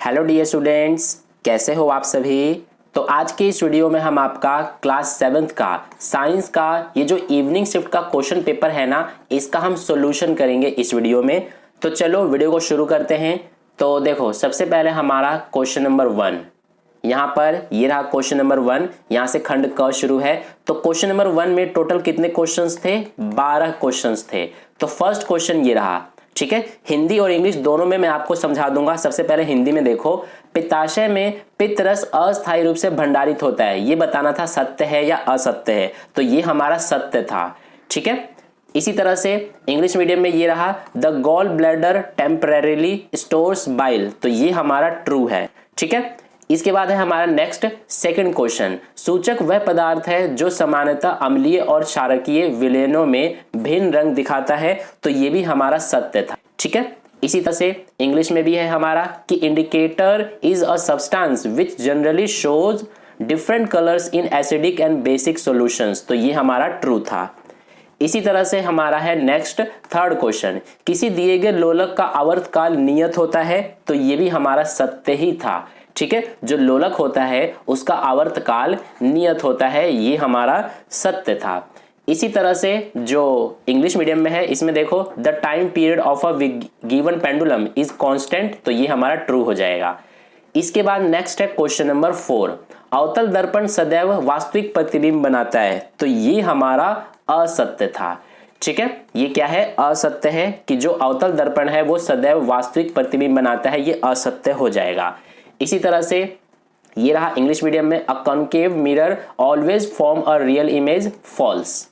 Hello dear students, कैसे हो आप सभी। तो आज के इस वीडियो में हम आपका क्लास 7th का साइंस का ये जो इवनिंग शिफ्ट का क्वेश्चन पेपर है ना, इसका हम सॉल्यूशन करेंगे इस वीडियो में। तो चलो वीडियो को शुरू करते हैं। तो देखो, सबसे पहले हमारा क्वेश्चन नंबर 1 यहाँ पर ये रहा। क्वेश्चन नंबर 1 यहाँ से खंड क शुरू है। तो क्वेश्चन नंबर 1 में टोटल कितने क्वेश्चंस थे? 12 क्वेश्चंस थे। तो फर्स्ट क्वेश्चन ये रहा, ठीक है। हिंदी और इंग्लिश दोनों में मैं आपको समझा दूंगा। सबसे पहले हिंदी में देखो, पित्ताशय में पित्त-रस अस्थायी रूप से भंडारित होता है, ये बताना था सत्य है या असत्य है। तो ये हमारा सत्य था, ठीक है। इसी तरह से इंग्लिश मीडियम में ये रहा, the gall bladder temporarily stores bile, तो ये हमारा ट्रू है, ठीक है। इसके बाद है हमारा नेक्स्ट सेकंड क्वेश्चन, सूचक वह पदार्थ है जो सामान्यतः अम्लीय और क्षारकीय विलयनों में भिन्न रंग दिखाता है, तो ये भी हमारा सत्य था, ठीक है। इसी तरह से इंग्लिश में भी है हमारा कि indicator is a substance which generally shows different colours in acidic and basic solutions, तो ये हमारा ट्रू था। इसी तरह से हमारा है नेक्स्ट थर्ड क्वेश्चन, किसी दिए गए लोलक का आवर्तकाल नियत होता है, तो ये भी हमारा सत्य ही था, ठीक है। जो लोलक होता है उसका आवर्तकाल नियत होता है, ये हमारा सत्य था। इसी तरह से जो इंग्लिश मीडियम में है इसमें देखो, the time period of a given pendulum is constant, तो ये हमारा ट्रू हो जाएगा। इसके बाद नेक्स्ट है क्वेश्चन नंबर 4, अवतल दर्पण सदैव वास्तविक प्रतिबिंब बनाता है, तो ये हमारा असत्य था, ठीक है। ये क्या है? असत्य है कि जो अवतल दर्पण है वो सदैव वास्तविक प्रतिबिंब बनाता है, ये असत्य हो जाएगा। इसी तरह से ये रहा इंग्लिश मीडियम में, a concave mirror always form a real image, false,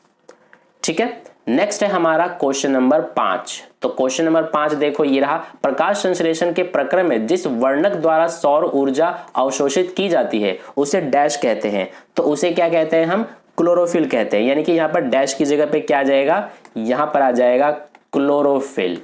ठीक है। नेक्स्ट है हमारा क्वेश्चन नंबर 5। तो क्वेश्चन नंबर 5 देखो, ये रहा, प्रकाश संश्लेषण के प्रक्रम में जिस वर्णक द्वारा सौर ऊर्जा अवशोषित की जाती है उसे डैश कहते हैं, तो उसे क्या कहते हैं? हम क्लोरोफिल कहते हैं। यानी कि यहाँ पर डैश की जगह पे क्या आ जाएगा? यहाँ पर आ जाएगा क्लोरोफिल,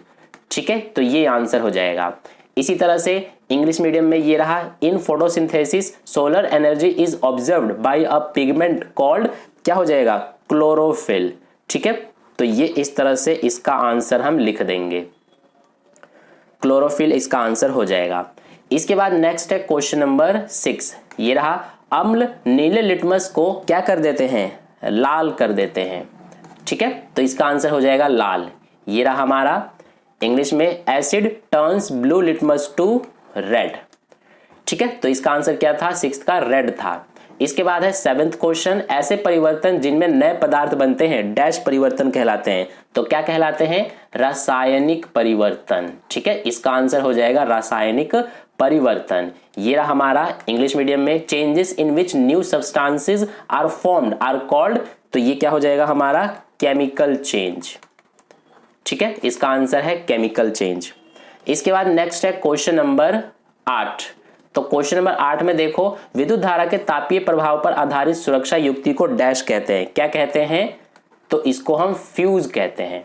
ठीक है। तो ये आंसर हो जाएगा। इसी तरह से इंग्लिश मीडियम में ये रहा, in photosynthesis solar energy is observed bye a pigment called, क्या हो जाएगा? क्लोरोफिल, ठीक है। तो ये इस तरह से इसका आंसर हम लिख देंगे, क्लोरोफिल इसका आंसर हो जाएगा। इसके बाद नेक्स्ट है क्वेश्चन नंबर 6, ये रहा, अम्ल नीले लिटमस को क्या कर देते हैं? लाल कर देते हैं, ठीक है। तो इसका आंसर हो जाएगा लाल। ये रहा हमारा इंग्लिश में, acid turns blue litmus to red, ठीक है। तो इसका आंसर क्या था? 6th का रेड था। इसके बाद है 7th क्वेश्चन, ऐसे परिवर्तन जिनमें नए पदार्थ बनते हैं डैश परिवर्तन कहलाते हैं, तो क्या कहलाते हैं? रासायनिक परिवर्तन, ठीक है। इसका आंसर हो जाएगा रासायनिक परिवर्तन। ये रहा हमारा इंग्लिश मीडियम में, changes in which new substances are formed are called, तो ये क्या हो जाएगा हमारा? केमिकल चेंज, ठीक है। इसका आंसर है केमिकल चेंज। इसके बाद नेक्स्ट है क्वेश्चन नंबर 8। तो क्वेश्चन नंबर 8 में देखो, विद्युत धारा के तापीय प्रभाव पर आधारित सुरक्षा युक्ति को डैश कहते हैं, क्या कहते हैं? तो इसको हम फ्यूज कहते हैं,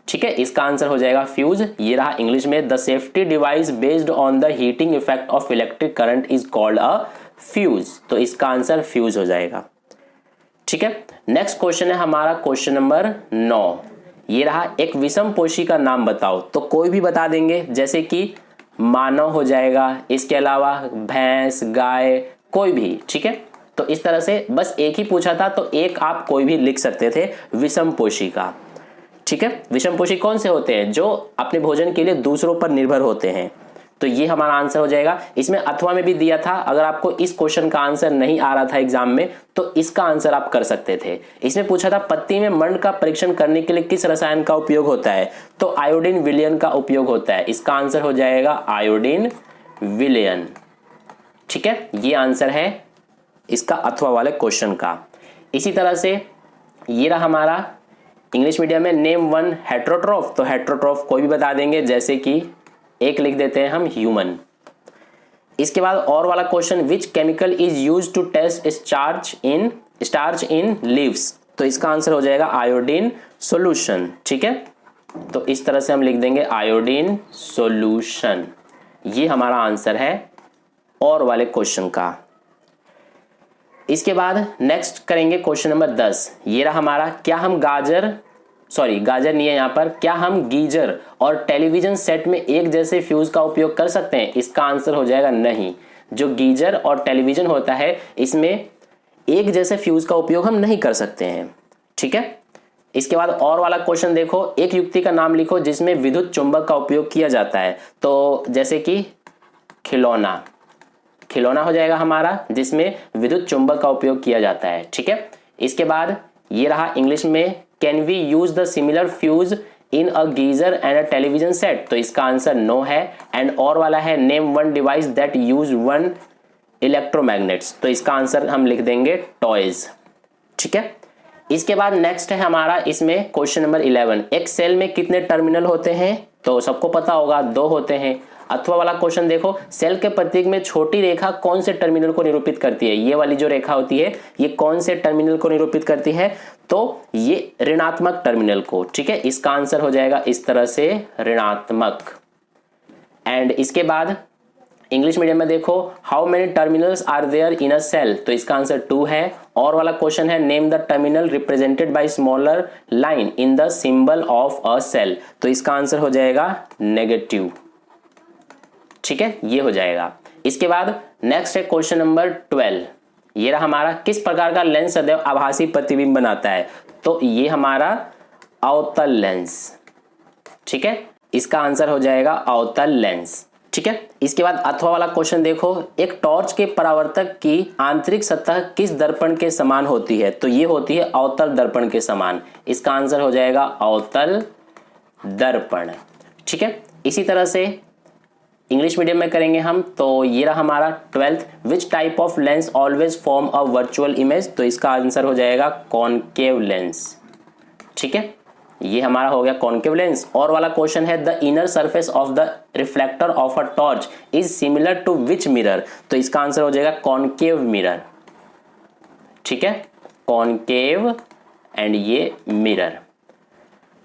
ठीक है। इसका आंसर हो जाएगा फ्यूज। ये रहा इंग्लिश में, the safety device based on the heating effect of electric current is called a fuse, तो इसका आंसर फ्यूज हो जाएगा, ठीक है। नेक्स्ट क्वेश्चन है हमारा क्वेश्चन नंबर 9। ये रहा, एक विषम पोषी का नाम बताओ, तो कोई भी बता देंगे, जैसे कि मानव हो जाएगा, इसके अलावा भैंस, गाय, कोई भी, ठीक है। तो इस तरह से बस एक ही पूछा था, तो एक आप कोई भी लिख सकते थे विषम पोषी का, ठीक है। विषम पोषी कौन से होते हैं? जो अपने भोजन के लिए दूसरों पर निर्भर होते हैं, तो ये हमारा आंसर हो जाएगा। इसमें अथवा में भी दिया था, अगर आपको इस क्वेश्चन का आंसर नहीं आ रहा था एग्जाम में तो इसका आंसर आप कर सकते थे। इसमें पूछा था, पत्ती में मर्ण का परीक्षण करने के लिए किस रसायन का उपयोग होता है? तो आयोडीन विलयन का उपयोग होता है, इसका आंसर हो जाएगा आयोडीन विलयन, ठीक है। ये आंसर है इसका अथवा वाले क्वेश्चन का। इसी तरह से ये रहा हमारा इंग्लिश मीडियम में, नेम वन हेट्रोट्रोफ, तो हेट्रोट्रोफ कोई भी बता देंगे, जैसे कि एक लिख देते हैं हम ह्यूमन। इसके बाद और वाला question, which chemical is used to test starch in leaves, तो इसका आंसर हो जाएगा आयोडीन सॉल्यूशन, ठीक है। तो इस तरह से हम लिख देंगे आयोडीन सॉल्यूशन, ये हमारा आंसर है और वाले क्वेश्चन का। इसके बाद नेक्स्ट करेंगे क्वेश्चन नंबर 10। ये रहा हमारा, क्या हम गाजर सॉरी गाजर नहीं है यहाँ पर, क्या हम गीजर और टेलीविजन सेट में एक जैसे फ्यूज का उपयोग कर सकते हैं? इसका आंसर हो जाएगा नहीं। जो गीजर और टेलीविजन होता है इसमें एक जैसे फ्यूज का उपयोग हम नहीं कर सकते हैं। ठीक है, इसके बाद और वाला क्वेश्चन देखो, एक युक्ति का नाम लिखो जिसमें विद्युत चुंबक का उपयोग किया जाता है। तो जैसे कि खिलौना, खिलौना हो जाएगा हमारा जिसमें विद्युत चुंबक का उपयोग किया जाता है। ठीक है, इसके बाद ये रहा इंग्लिश में, can we use the similar fuse in a geyser and a television set? तो इसका आंसर नो है। एंड और वाला है, name one device that use one electromagnets. तो इसका आंसर हम लिख देंगे टॉयज। ठीक है, इसके बाद नेक्स्ट है हमारा इसमें क्वेश्चन नंबर 11, एक सेल में कितने टर्मिनल होते हैं? तो सबको पता होगा 2 होते हैं। अथवा वाला क्वेश्चन देखो, सेल के प्रतीक में छोटी रेखा कौन से टर्मिनल को निरूपित करती है? ये वाली जो रेखा होती है ये कौन से टर्मिनल को निरूपित करती है? तो ये ऋणात्मक टर्मिनल को। ठीक है, इसका आंसर हो जाएगा इस तरह से ऋणात्मक। एंड इसके बाद इंग्लिश मीडियम में देखो, how many terminals are there in a cell? तो इसका आंसर 2 है। और वाला क्वेश्चन है, name the terminal represented by smaller line in the symbol of a cell. तो इसका आंसर हो जाएगा नेगेटिव। ठीक है, ये हो जाएगा। इसके बाद नेक्स्ट है क्वेश्चन नंबर 12, ये रहा हमारा, किस प्रकार का लेंस सदैव आभासी प्रतिबिंब बनाता है? तो ये हमारा अवतल लेंस। ठीक है, इसका आंसर हो जाएगा अवतल लेंस। ठीक है, इसके बाद अथवा वाला क्वेश्चन देखो, एक टॉर्च के परावर्तक की आंतरिक सतह किस दर्पण के समान होती है? तो ये होती है अवतल दर्पण के समान। इसका आंसर हो जाएगा अवतल दर्पण। ठीक है, इसी तरह से इंग्लिश मीडियम में करेंगे हम। तो ये रहा हमारा 12th, which type of lens always form a virtual image? तो इसका आंसर हो जाएगा कॉनकेव लेंस। ठीक है, ये हमारा हो गया कॉनकेव लेंस। और वाला क्वेश्चन है, the inner surface of the reflector of a torch is similar to which mirror? तो इसका आंसर हो जाएगा कॉनकेव मिरर। ठीक है, कॉनकेव एंड ये मिरर।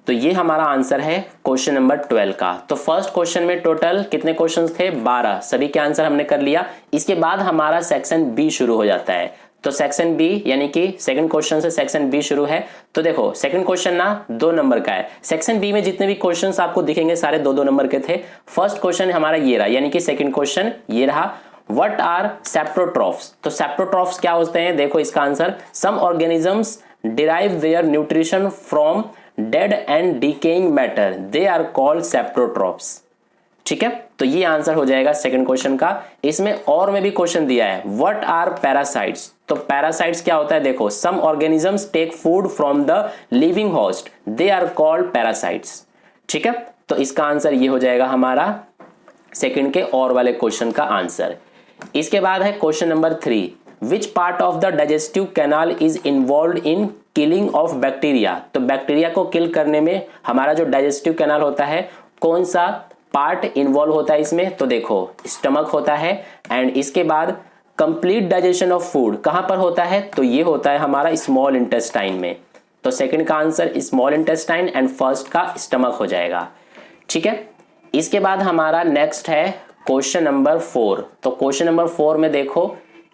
तो ये हमारा आंसर है क्वेश्चन नंबर 12 का। तो फर्स्ट क्वेश्चन में टोटल कितने क्वेश्चंस थे? 12, सभी के आंसर हमने कर लिया। इसके बाद हमारा सेक्शन बी शुरू हो जाता है। तो सेक्शन बी यानी कि सेकंड क्वेश्चन से सेक्शन बी शुरू है। तो देखो सेकंड क्वेश्चन ना 2 नंबर का है। सेक्शन बी में जितने भी क्वेश्चंस आपको दिखेंगे सारे 2-2 नंबर के थे। फर्स्ट क्वेश्चन हमारा ये रहा, यानी कि सेकंड क्वेश्चन ये रहा, व्हाट आर सेप्रोट्रॉफ्स? तो सेप्रोट्रॉफ्स क्या होते हैं? देखो इसका answer, some organisms derive their nutrition from dead and decaying matter, they are called saprotrophs. ठीक है, तो ये आंसर हो जाएगा सेकंड क्वेश्चन का। इसमें और में भी क्वेश्चन दिया है, व्हाट आर पैरासाइट्स? तो पैरासाइट्स क्या होता है? देखो, some organisms take food from the living host, they are called parasites. ठीक है, तो इसका आंसर ये हो जाएगा हमारा सेकंड के और वाले क्वेश्चन का आंसर। इसके बाद है question number 3, which part of the digestive canal is involve in killing of bacteria? तो बैक्टीरिया को किल करने में हमारा जो डाइजेस्टिव कैनाल होता है कौन सा पार्ट इन्वॉल्व होता है इसमें? तो देखो स्टमक होता है। एंड इसके बाद कंप्लीट डाइजेशन ऑफ फूड कहां पर होता है? तो ये होता है हमारा स्मॉल इंटेस्टाइन में। तो सेकंड का answer small intestine and first का स्टमक हो जाएगा। ठीक है, इसके बाद हमारा नेक्स्ट है क्वेश्चन नंबर 4। तो क्वेश्चन नंबर 4 में देखो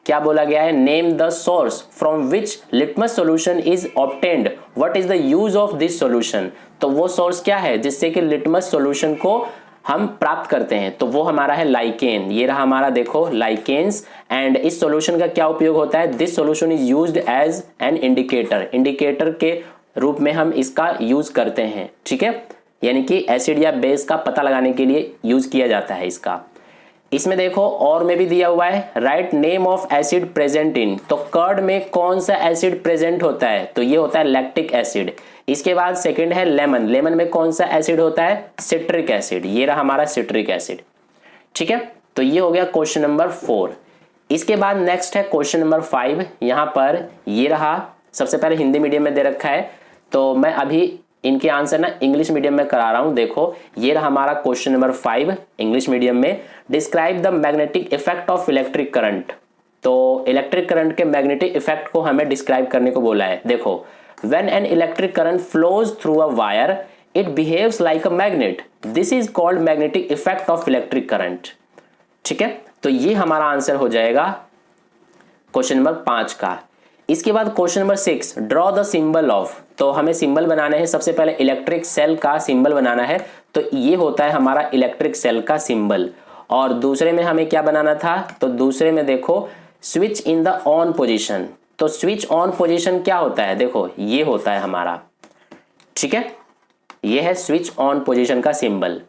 क्या बोला गया है, name the source from which litmus solution is obtained, what is the use of this solution? तो वो सोर्स क्या है जिससे कि लिटमस सॉल्यूशन को हम प्राप्त करते हैं? तो वो हमारा है लाइकेन। ये रहा हमारा देखो लाइकेन्स। एंड इस सॉल्यूशन का क्या उपयोग होता है? This solution is used as an indicator, indicator के रूप में हम इसका यूज करते हैं। ठीक है, यानी कि एसिड या बेस का पता लगाने के लिए यूज किया जाता है इसका। इसमें देखो और में भी दिया हुआ है, write name of acid present in. तो कर्ड में कौन सा एसिड प्रेजेंट होता है? तो ये होता है लैक्टिक एसिड। इसके बाद सेकंड है लेमन, लेमन में कौन सा एसिड होता है? Citric acid. ये रहा हमारा सिट्रिक एसिड। ठीक है, तो ये हो गया क्वेश्चन नंबर 4। इसके बाद नेक्स्ट है क्वेश्चन नंबर 5। यहां पर ये रहा, सबसे पहले हिंदी मीडियम में दे रखा है, तो मैं अभी इनके आंसर ना इंग्लिश मीडियम में करा रहा हूं। देखो ये रहा हमारा क्वेश्चन नंबर 5 इंग्लिश मीडियम में, describe the magnetic effect of electric current. तो इलेक्ट्रिक करंट के मैग्नेटिक इफेक्ट को हमें डिस्क्राइब करने को बोला है। देखो, when an electric current flows through a wire it behaves like a magnet, this is called magnetic effect of electric current. ठीक है, तो ये हमारा आंसर हो जाएगा क्वेश्चन नंबर 5 का। इसके बाद question number 6, draw the symbol of. तो हमें सिंबल बनाना है, सबसे पहले इलेक्ट्रिक सेल का सिंबल बनाना है। तो ये होता है हमारा इलेक्ट्रिक सेल का सिंबल। और दूसरे में हमें क्या बनाना था, तो दूसरे में देखो switch in the on position. तो स्विच ऑन पोजीशन क्या होता है, देखो ये होता है हमारा, ठीक है, ये है स्विच ऑन पोजीशन का सिंबल।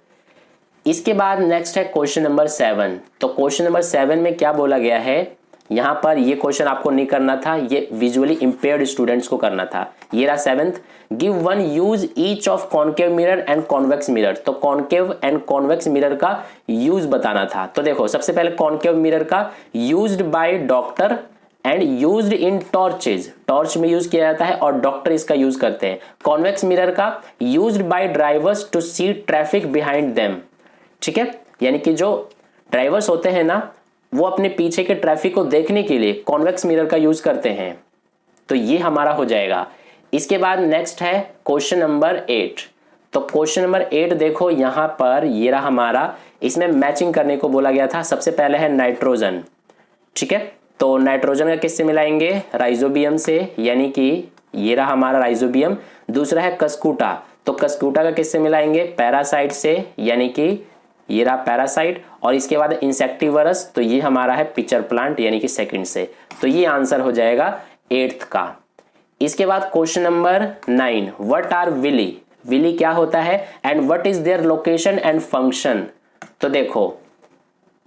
इसके बाद नेक्स्ट है क्वेश्चन नंबर 7। तो क्वेश्चन नंबर 7 में क्या बोला गया है, यहां पर ये क्वेश्चन आपको नहीं करना था, ये विजुअली इंपेयर्ड स्टूडेंट्स को करना था। ये रहा 7th, give one use each of concave mirror and convex mirror. तो कॉन्केव एंड कॉन्वेक्स मिरर का यूज बताना था। तो देखो सबसे पहले कॉन्केव मिरर का used by doctor and used in torches, torch में यूज किया जाता है और डॉक्टर इसका यूज करते हैं। कॉन्वेक्स मिरर का used by drivers to see traffic behind them, ठीक है, यानी कि जो ड्राइवर्स होते हैं ना, वो अपने पीछे के ट्रैफिक को देखने के लिए कॉन्वेक्स मिरर का यूज करते हैं। तो ये हमारा हो जाएगा। इसके बाद नेक्स्ट है क्वेश्चन नंबर 8। तो क्वेश्चन नंबर 8 देखो यहां पर ये रहा हमारा, इसमें मैचिंग करने को बोला गया था। सबसे पहले है नाइट्रोजन, ठीक है, तो नाइट्रोजन का किससे मिलाएंगे, राइजोबियम से, यानी कि ये रहा हमारा राइजोबियम। दूसरा है कस्कूटा, तो कस्कूटा का किससे मिलाएंगे, पैरासाइट से, यानी कि ये रहा पैरासाइट। और इसके बाद इंसेक्टिवरस, तो ये हमारा है पिचर प्लांट, यानी कि सेकंड से। तो ये आंसर हो जाएगा 8th का। इसके बाद question number 9, what are villi, villi क्या होता है and what is their location and function. तो देखो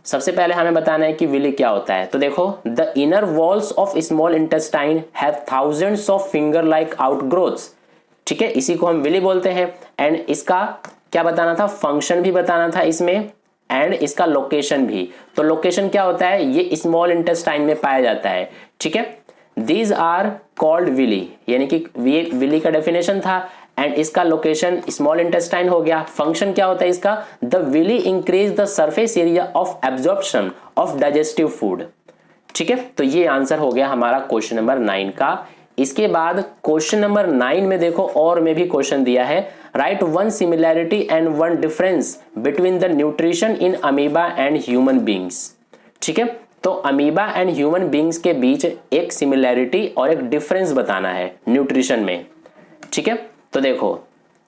सबसे पहले हमें बताना है कि विली क्या होता है। तो देखो the inner walls of small intestine have thousands of finger like outgrowths, ठीक है, इसी को हम विली बोलते हैं। एंड इसका क्या बताना था, फंक्शन भी बताना था इसमें, एंड इसका लोकेशन भी। तो लोकेशन क्या होता है, ये स्मॉल इंटेस्टाइन में पाया जाता है, ठीक है। दीज आर कॉल्ड विली, यानी कि ये विली का डेफिनेशन था, एंड इसका लोकेशन स्मॉल इंटेस्टाइन हो गया। फंक्शन क्या होता है इसका, the villi increase the surface area of absorption of digestive food, ठीक है। तो ये आंसर हो गया हमारा क्वेश्चन नंबर 9 का। इसके बाद क्वेश्चन नंबर 9 में देखो और में भी क्वेश्चन दिया है, right one similarity and one difference between the nutrition in amoeba and human beings, ठीक है। तो अमीबा एंड ह्यूमन बींग्स के बीच एक सिमिलैरिटी और एक डिफरेंस बताना है न्यूट्रिशन में, ठीक है। तो देखो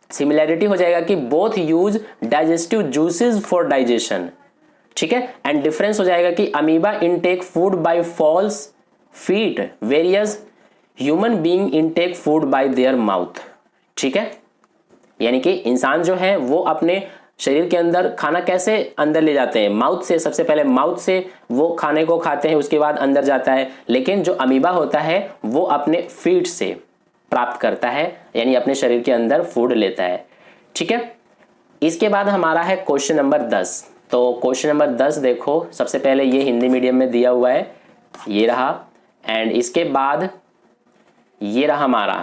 सिमिलैरिटी हो जाएगा कि both use digestive juices for digestion, ठीक है। एंड डिफरेंस हो जाएगा कि amoeba intake food by false feet, whereas human being intake food by their mouth, ठीक है। यानी कि इंसान जो है वो अपने शरीर के अंदर खाना कैसे अंदर ले जाते हैं, माउथ से। सबसे पहले माउथ से वो खाने को खाते हैं, उसके बाद अंदर जाता है। लेकिन जो अमीबा होता है वो अपने फीट से प्राप्त करता है, यानी अपने शरीर के अंदर फूड लेता है, ठीक है। इसके बाद हमारा है क्वेश्चन नंबर 10। तो क्वेश्चन नंबर 10 देखो सबसे पहले ये हिंदी मीडियम में दिया हुआ है, ये रहा। एंड इसके बाद ये रहा हमारा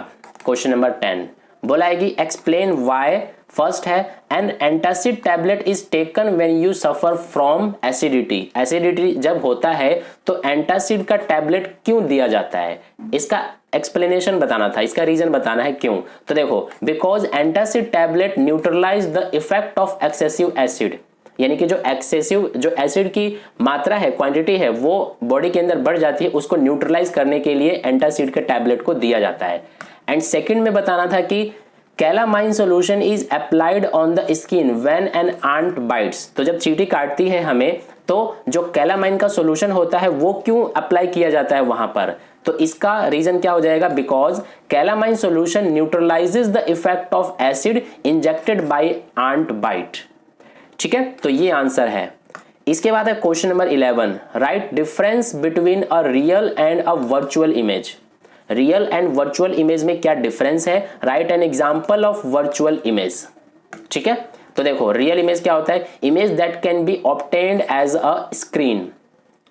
क्वेश्चन नंबर 10, बोला है कि एक्सप्लेन व्हाई। फर्स्ट है an antacid tablet is taken when you suffer from acidity. Acidity जब होता है तो एंटासिड का टैबलेट क्यों दिया जाता है, इसका एक्सप्लेनेशन बताना था, इसका रीजन बताना है क्यों। तो देखो because antacid tablet neutralize the effect of excessive acid, यानी कि जो एक्सेसिव जो एसिड की मात्रा है, क्वांटिटी है, वो बॉडी के अंदर बढ़ जाती है, उसको न्यूट्रलाइज करने के लिए एंटासिड के टैबलेट को दिया जाता है। एंड सेकंड में बताना था कि calamine solution is applied on the skin when an ant bites. तो जब चींटी काटती है हमें, तो जो कैलामाइन का सॉल्यूशन होता है वो क्यों अप्लाई किया जाता है वहां पर, तो इसका रीजन क्या हो जाएगा, because calamine solution neutralizes the effect of acid injected by ant bite, ठीक है। तो ये आंसर है। इसके बाद है question number 11, write difference between a real and a virtual image. Real and virtual image में क्या डिफरेंस है, write an example of virtual image, ठीक है। तो देखो रियल इमेज क्या होता है, image that can be obtained as a screen,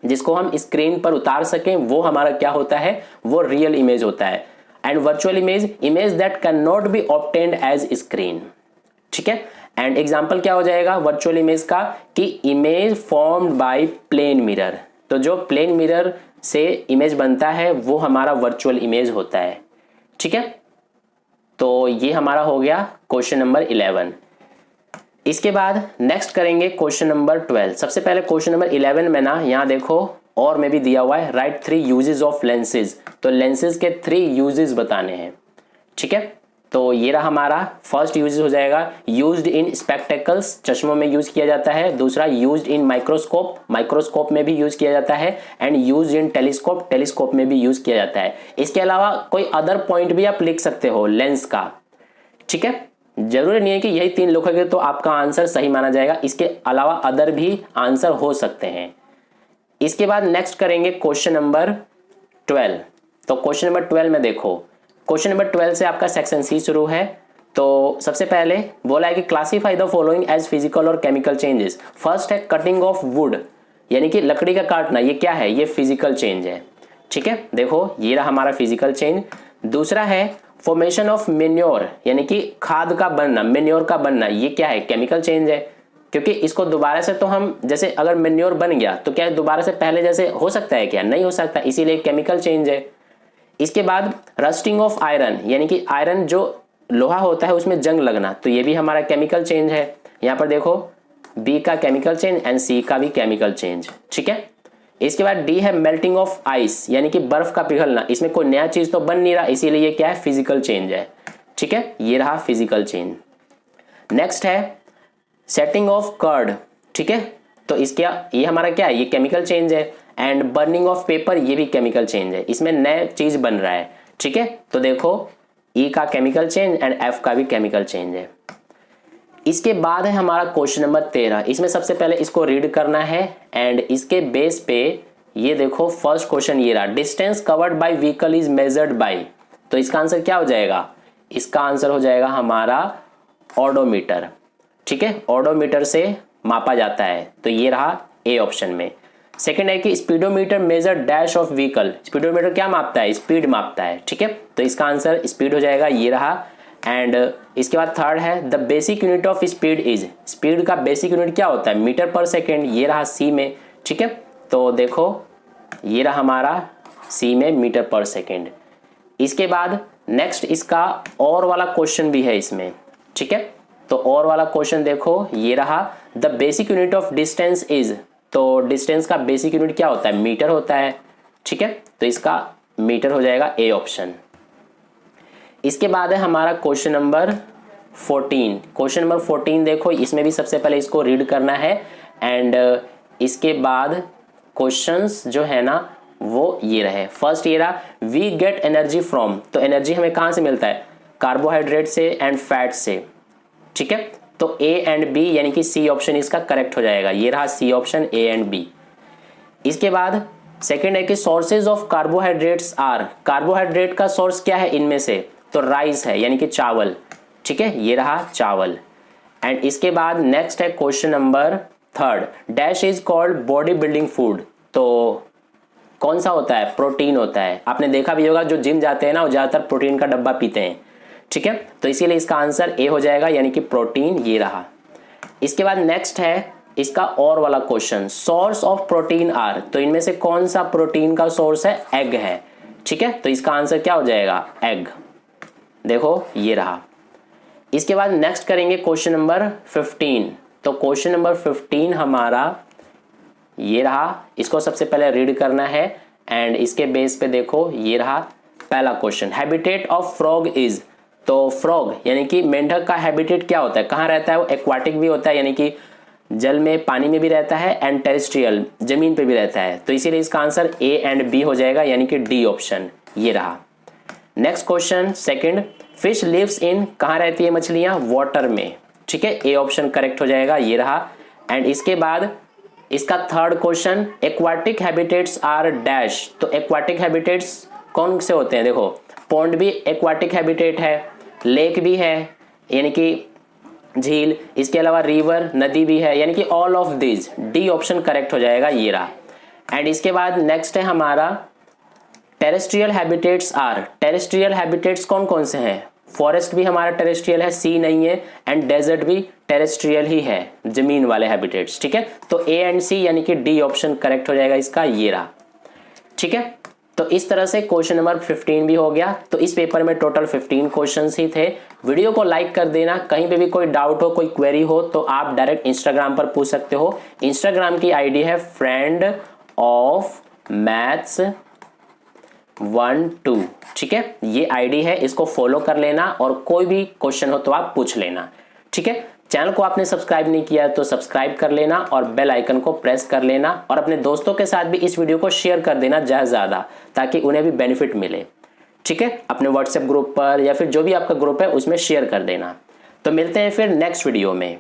जिसको हम स्क्रीन पर उतार सकें, वो हमारा क्या होता है, वो रियल इमेज होता है। And virtual image, image that can not be obtained as screen, ठीक है। एंड एग्जाम्पल क्या हो जाएगा वर्चुअल इमेज का, कि image formed by plane mirror. तो जो प्लेन मिरर से इमेज बनता है वो हमारा वर्चुअल इमेज होता है, ठीक है। तो ये हमारा हो गया क्वेश्चन नंबर 11। इसके बाद नेक्स्ट करेंगे क्वेश्चन नंबर 12। सबसे पहले क्वेश्चन नंबर 11 में ना यहाँ देखो और में भी दिया हुआ है राइट 3 यूजेस ऑफ लेंसेज, तो लेंसेज के 3 यूजेस बताने हैं। ठीक है, तो ये रहा हमारा फर्स्ट यूज हो जाएगा यूज्ड इन स्पेक्टेकल्स, चश्मों में यूज किया जाता है। दूसरा यूज्ड इन माइक्रोस्कोप, माइक्रोस्कोप में भी यूज किया जाता है। And used in telescope, telescope में भी यूज किया जाता है। इसके अलावा कोई अदर पॉइंट भी आप लिख सकते हो लेंस का। ठीक है, जरूरी नहीं है कि यही 3 लिखोगे तो आपका आंसर सही माना जाएगा, इसके अलावा अदर भी आंसर हो सकते हैं। इसके बाद नेक्स्ट करेंगे क्वेश्चन नंबर 12। तो क्वेश्चन नंबर 12 में देखो, क्वेश्चन नंबर 12 से आपका सेक्शन सी शुरू है। तो सबसे पहले बोला है कि classify the following as physical और केमिकल चेंजेस। फर्स्ट है कटिंग ऑफ वुड, यानी कि लकड़ी का काटना, ये क्या है, ये फिजिकल चेंज है। ठीक है, देखो ये रहा हमारा फिजिकल चेंज। दूसरा है फॉर्मेशन ऑफ मेन्योर, यानी कि खाद का बनना, मेन्योर का बनना, ये क्या है, केमिकल चेंज है। क्योंकि इसको दोबारा से तो हम जैसे अगर मेन्योर बन गया तो क्या दोबारा से पहले जैसे हो सकता है, क्या नहीं हो सकता, इसीलिए केमिकल चेंज है। इसके बाद रस्टिंग ऑफ आयरन, यानी कि आयरन जो लोहा होता है उसमें जंग लगना, तो ये भी हमारा केमिकल चेंज है। यहाँ पर देखो बी का केमिकल चेंज एंड सी का भी केमिकल चेंज। ठीक है, इसके बाद डी है मेल्टिंग ऑफ आइस, यानी कि बर्फ का पिघलना, इसमें कोई नया चीज तो बन नहीं रहा, इसीलिए ये क्या है, फिजिकल चेंज है। ठीक है, ये रहा फिजिकल चेंज। नेक्स्ट है सेटिंग ऑफ कर्ड। ठीक है, तो इसका ये हमारा क्या है, ये केमिकल चेंज है। एंड बर्निंग ऑफ पेपर, ये भी केमिकल चेंज है, इसमें नया चीज बन रहा है। ठीक है, तो देखो ई का केमिकल चेंज एंड एफ का भी केमिकल चेंज है। इसके बाद है हमारा क्वेश्चन नंबर 13। इसमें सबसे पहले इसको रीड करना है एंड इसके बेस पे ये देखो फर्स्ट क्वेश्चन ये रहा, distance covered by vehicle is measured by. तो इसका आंसर क्या हो जाएगा, इसका आंसर हो जाएगा हमारा ओडोमीटर। ठीक है, ओडोमीटर से मापा जाता है, तो ये रहा ए ऑप्शन में। सेकंड है कि speedometer measure dash of vehicle, speedometer क्या मापता है, स्पीड मापता है। ठीक है, तो इसका आंसर स्पीड हो जाएगा, ये रहा। एंड इसके बाद थर्ड है the basic unit of speed is, speed का बेसिक यूनिट क्या होता है, मीटर पर सेकेंड, ये रहा सी में। ठीक है, तो देखो ये रहा हमारा सी में मीटर पर सेकेंड। इसके बाद नेक्स्ट इसका और वाला क्वेश्चन भी है इसमें। ठीक है, तो और वाला क्वेश्चन देखो ये रहा, the basic unit of distance is, तो डिस्टेंस का बेसिक यूनिट क्या होता है, मीटर होता है। ठीक है, तो इसका मीटर हो जाएगा ए ऑप्शन। इसके बाद है हमारा क्वेश्चन नंबर 14। क्वेश्चन नंबर 14 देखो, इसमें भी सबसे पहले इसको रीड करना है एंड इसके बाद क्वेश्चंस जो है ना वो ये रहे। फर्स्ट ये रहा, वी गेट एनर्जी फ्रॉम, तो एनर्जी हमें कहाँ से मिलता है, कार्बोहाइड्रेट से एंड फैट से। ठीक है, तो ए एंड बी यानी कि सी ऑप्शन इसका करेक्ट हो जाएगा, ये रहा C option A and B. इसके बाद सेकंड है कि sources of carbohydrates are, carbohydrate का सोर्स क्या है इनमें से, तो राइस है यानी कि चावल। ठीक है, ये रहा चावल। एंड इसके बाद नेक्स्ट है question number 3, dash is called body building food, तो कौन सा होता है, प्रोटीन होता है। आपने देखा भी होगा जो जिम जाते हैं ना वो ज्यादातर प्रोटीन का डब्बा पीते हैं। ठीक है, तो इसीलिए इसका आंसर ए हो जाएगा यानी कि प्रोटीन, ये रहा। इसके बाद नेक्स्ट है इसका और वाला question, source of protein are, तो इनमें से कौन सा प्रोटीन का सोर्स है, एग है। ठीक है, तो इसका आंसर क्या हो जाएगा, एग। देखो ये रहा। इसके बाद नेक्स्ट करेंगे क्वेश्चन नंबर 15। तो क्वेश्चन नंबर 15 हमारा ये रहा, इसको सबसे पहले रीड करना है एंड इसके बेस पे देखो ये रहा पहला question, habitat of frog is, तो फ्रॉग यानी कि मेंढक का हैबिटेट क्या होता है, कहाँ रहता है, वो एक्वाटिक भी होता है यानी कि जल में पानी में भी रहता है एंड टेरेस्ट्रियल जमीन पे भी रहता है, तो इसीलिए इसका आंसर ए एंड बी हो जाएगा यानी कि डी ऑप्शन, ये रहा। Next question second, fish lives in, कहाँ रहती है मछलियां, वाटर में। ठीक है, ए ऑप्शन करेक्ट हो जाएगा, ये रहा। एंड इसके बाद इसका third question, aquatic habitats are dash, तो एक्वाटिक हैबिटेट्स कौन से होते हैं, देखो पॉन्ड भी एक्वाटिक हैबिटेट है, लेक भी है यानी कि झील, इसके अलावा रिवर नदी भी है यानी कि all of this, D option correct हो जाएगा, ये रहा। एंड इसके बाद नेक्स्ट है हमारा terrestrial habitats are, terrestrial habitats कौन कौन से हैं, फॉरेस्ट भी हमारा टेरेस्ट्रियल है, सी नहीं है, एंड डेजर्ट भी टेरेस्ट्रियल ही है, जमीन वाले हैबिटेट्स। ठीक है, तो ए एंड सी यानी कि डी ऑप्शन करेक्ट हो जाएगा इसका, ये रहा। ठीक है, तो इस तरह से क्वेश्चन नंबर 15 भी हो गया। तो इस पेपर में टोटल 15 क्वेश्चंस ही थे। वीडियो को लाइक कर देना, कहीं पे भी कोई डाउट हो, कोई क्वेरी हो तो आप डायरेक्ट इंस्टाग्राम पर पूछ सकते हो। इंस्टाग्राम की आईडी है ऑफ मैथ्स 1-2। ठीक है, ये आईडी है, इसको फॉलो कर लेना और कोई भी क्वेश्चन हो तो आप पूछ लेना। ठीक है, चैनल को आपने सब्सक्राइब नहीं किया है तो सब्सक्राइब कर लेना और बेल आइकन को प्रेस कर लेना और अपने दोस्तों के साथ भी इस वीडियो को शेयर कर देना ज़्यादा, ताकि उन्हें भी बेनिफिट मिले। ठीक है, अपने व्हाट्सएप ग्रुप पर या फिर जो भी आपका ग्रुप है उसमें शेयर कर देना। तो मिलते हैं फिर नेक्स्ट वीडियो में।